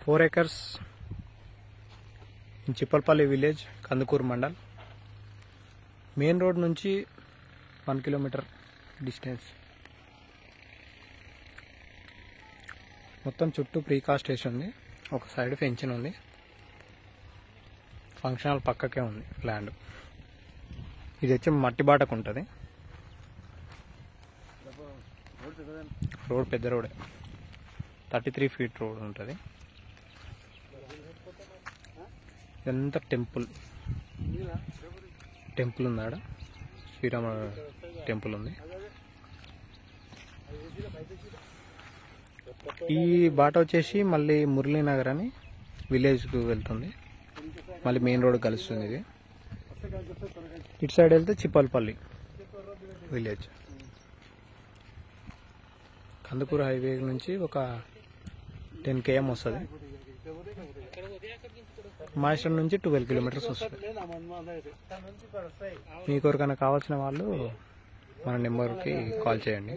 4 acres in Chipalpalli village, Kandukur Mandal. Main road nunchi 1 kilometer distance. మొత్తం చుట్టూ precast వేసి ఉంది. ఒక సైడ్ ఫెన్సింగ్ ఉంది. ఫంక్షన్ హాల్ పక్కకే ఉంది ల్యాండ్. ఇది వచ్చి మట్టి బాటకు ఉంటుంది. రోడ్ పెద్ద రోడే, 33 feet రోడ్ ఉంటుంది. ఇదంతా టెంపుల్ ఉంది. ఆడ శ్రీరామ టెంపుల్ ఉంది. ఈ బాట వచ్చేసి మళ్ళీ మురళీనగర్ అని విలేజ్కు వెళ్తుంది. మళ్ళీ మెయిన్ రోడ్ కలుస్తుంది. ఇది ఇటు సైడ్ వెళ్తే చిప్పల్పల్లి విలేజ్. కందుకూరు హైవే నుంచి ఒక 10 km వస్తుంది. మాస్టర్ నుంచి 12 kilometers వస్తుంది. మీకు ఎవరికైనా కావాల్సిన వాళ్ళు మన నెంబర్కి కాల్ చేయండి.